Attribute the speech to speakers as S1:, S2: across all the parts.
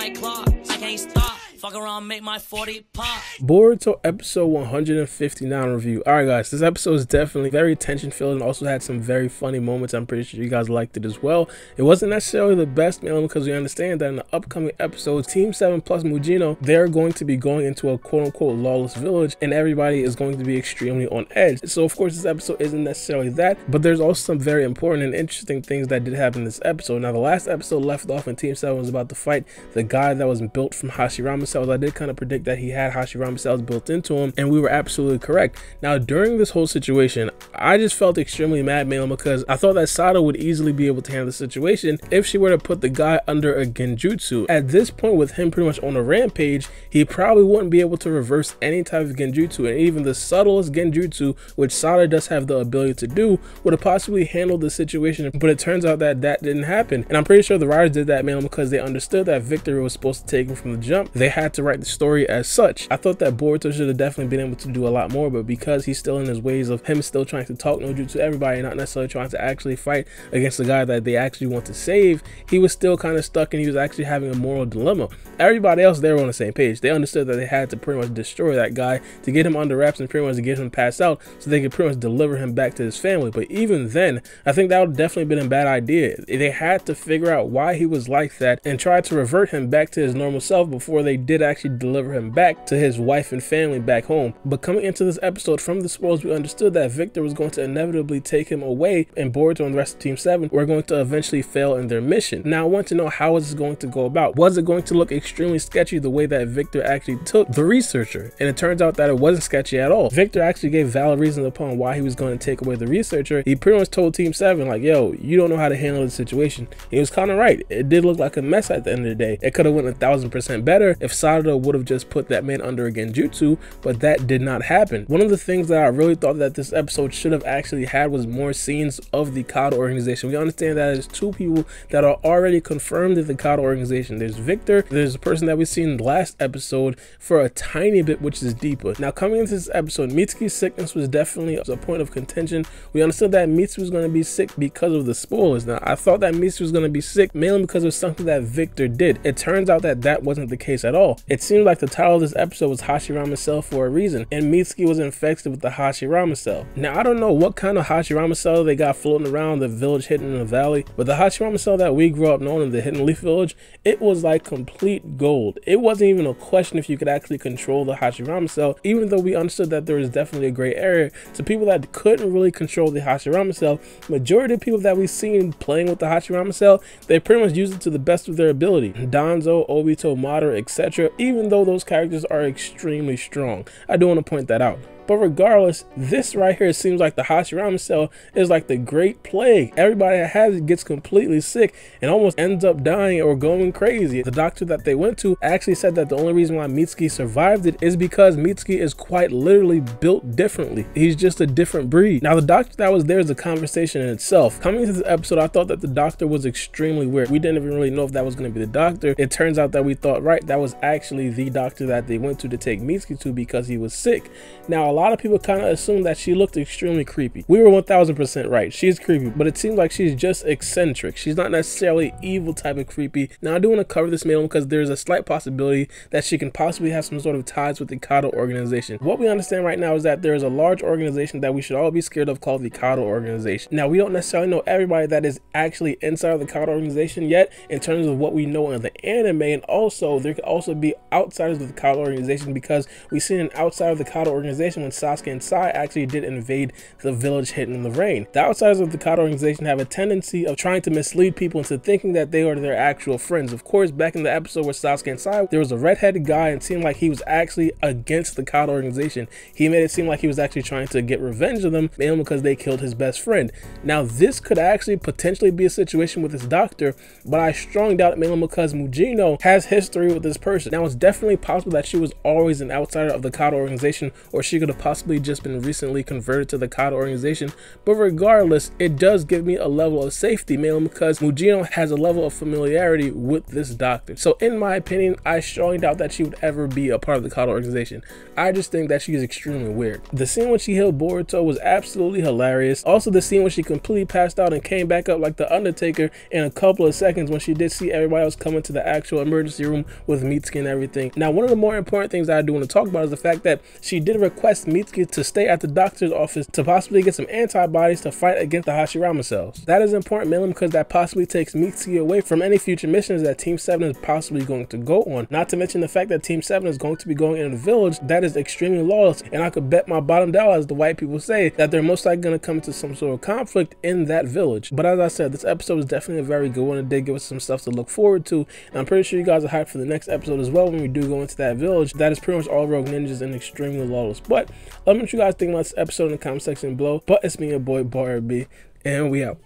S1: like clock. I can't stop. Fuck around, make my 40 pop.
S2: Boruto episode 159 review. Alright guys, this episode is definitely very tension filled and also had some very funny moments. I'm pretty sure you guys liked it as well. It wasn't necessarily the best, because we understand that in the upcoming episodes, Team 7 plus Mujino, they're going to be going into a quote-unquote lawless village and everybody is going to be extremely on edge. So of course this episode isn't necessarily that, but there's also some very important and interesting things that did happen in this episode. Now the last episode left off when Team 7 was about to fight the guy that was built from Hashirama cells. I did kind of predict that he had Hashirama cells built into him, and we were absolutely correct. Now during this whole situation, I just felt extremely mad, because I thought that Sarada would easily be able to handle the situation if she were to put the guy under a genjutsu. At this point, with him pretty much on a rampage, he probably wouldn't be able to reverse any type of genjutsu, and even the subtlest genjutsu, which Sarada does have the ability to do, would have possibly handled the situation. But it turns out that that didn't happen, and I'm pretty sure the writers did that because they understood that victory was supposed to take him from the jump. They had to write the story as such. I thought that Boruto should have definitely been able to do a lot more, but because he's still in his ways of him still trying to talk no jutsu to everybody, not necessarily trying to actually fight against the guy that they actually want to save, he was still kind of stuck and he was actually having a moral dilemma. Everybody else, they were on the same page. They understood that they had to pretty much destroy that guy to get him under wraps and pretty much to get him passed out so they could pretty much deliver him back to his family. But even then, I think that would have definitely been a bad idea. They had to figure out why he was like that and try to revert him back to his normal self before they did actually deliver him back to his wife and family back home. But coming into this episode, from the spoilers, we understood that Victor was going to inevitably take him away, and Boruto and the rest of Team 7 were going to eventually fail in their mission. Now I want to know, how is this going to go about? Was it going to look extremely sketchy the way that Victor actually took the researcher? And it turns out that it wasn't sketchy at all. Victor actually gave valid reasons upon why he was going to take away the researcher. He pretty much told Team 7 like, yo, you don't know how to handle the situation. He was kind of right. It did look like a mess at the end of the day. It could have went 1000% better if Sarada would have just put that man under a genjutsu, but that did not happen. One of the things that I really thought that this episode should have actually had was more scenes of the Kado organization. We understand that there's two people that are already confirmed in the Kado organization. There's Victor, there's a person that we've seen in the last episode for a tiny bit, which is Deepa. Now coming into this episode, Mitsuki's sickness was definitely a point of contention. We understood that Mitsuki was going to be sick because of the spoilers. Now I thought that Mitsuki was going to be sick mainly because of something that Victor did. It turns out that that wasn't the case at all. It seemed like the title of this episode was Hashirama cell for a reason, and Mitsuki was infected with the Hashirama cell. Now I don't know what kind of Hashirama cell they got floating around the village hidden in the valley, but the Hashirama cell that we grew up knowing in the Hidden Leaf Village, it was like complete gold. It wasn't even a question if you could actually control the Hashirama cell, even though we understood that there was definitely a gray area to people that couldn't really control the Hashirama cell. Majority of people that we've seen playing with the Hashirama cell, they pretty much use it to the best of their ability. Danzo, Obito, Madara, etc. Even though those characters are extremely strong, I do want to point that out. But regardless, this right here seems like the Hashirama cell is like the great plague. Everybody that has it gets completely sick and almost ends up dying or going crazy. The doctor that they went to actually said that the only reason why Mitsuki survived it is because Mitsuki is quite literally built differently. He's just a different breed. Now the doctor that was there is a conversation in itself. Coming into this episode, I thought that the doctor was extremely weird. We didn't even really know if that was going to be the doctor. It turns out that we thought, right, that was actually the doctor that they went to take Mitsuki to because he was sick. Now a lot of people kind of assumed that she looked extremely creepy. We were 1000% right. She's creepy, but it seems like she's just eccentric. She's not necessarily evil type of creepy. Now I do want to cover this mainly because there's a slight possibility that she can possibly have some sort of ties with the Kado organization. What we understand right now is that there is a large organization that we should all be scared of called the Kado organization. Now we don't necessarily know everybody that is actually inside of the Kado organization yet in terms of what we know in the anime, and also there could also be outsiders of the Kado organization because we've seen an outside of the Kado organization when Sasuke and Sai actually did invade the village hidden in the rain. The outsiders of the Kado organization have a tendency of trying to mislead people into thinking that they are their actual friends. Of course, back in the episode with Sasuke and Sai, there was a redheaded guy and it seemed like he was actually against the Kado organization. He made it seem like he was actually trying to get revenge of them, mainly because they killed his best friend. Now this could actually potentially be a situation with this doctor, but I strongly doubt it, mainly because Mujino has history with this person. Now it's definitely possible that she was always an outsider of the Kado organization, or she could have have possibly just been recently converted to the Kata organization, but regardless, it does give me a level of safety, mainly because Mujino has a level of familiarity with this doctor. So in my opinion, I strongly doubt that she would ever be a part of the Kata organization. I just think that she is extremely weird. The scene when she healed Boruto was absolutely hilarious. Also, the scene when she completely passed out and came back up like the Undertaker in a couple of seconds when she did see everybody else coming to the actual emergency room with Mitsuki and everything. Now, one of the more important things that I do want to talk about is the fact that she did request Mitsuki to stay at the doctor's office to possibly get some antibodies to fight against the Hashirama cells. That is important mainly because that possibly takes Mitsuki away from any future missions that Team 7 is possibly going to go on. Not to mention the fact that Team 7 is going to be going in a village that is extremely lawless, and I could bet my bottom dollar, as the white people say, that they're most likely going to come into some sort of conflict in that village. But as I said, this episode is definitely a very good one. It did give us some stuff to look forward to, and I'm pretty sure you guys are hyped for the next episode as well when we do go into that village that is pretty much all rogue ninjas and extremely lawless. But let me know what you guys think about this episode in the comment section below. But it's me, your boy Baara B, and we out.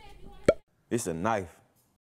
S3: It's a knife.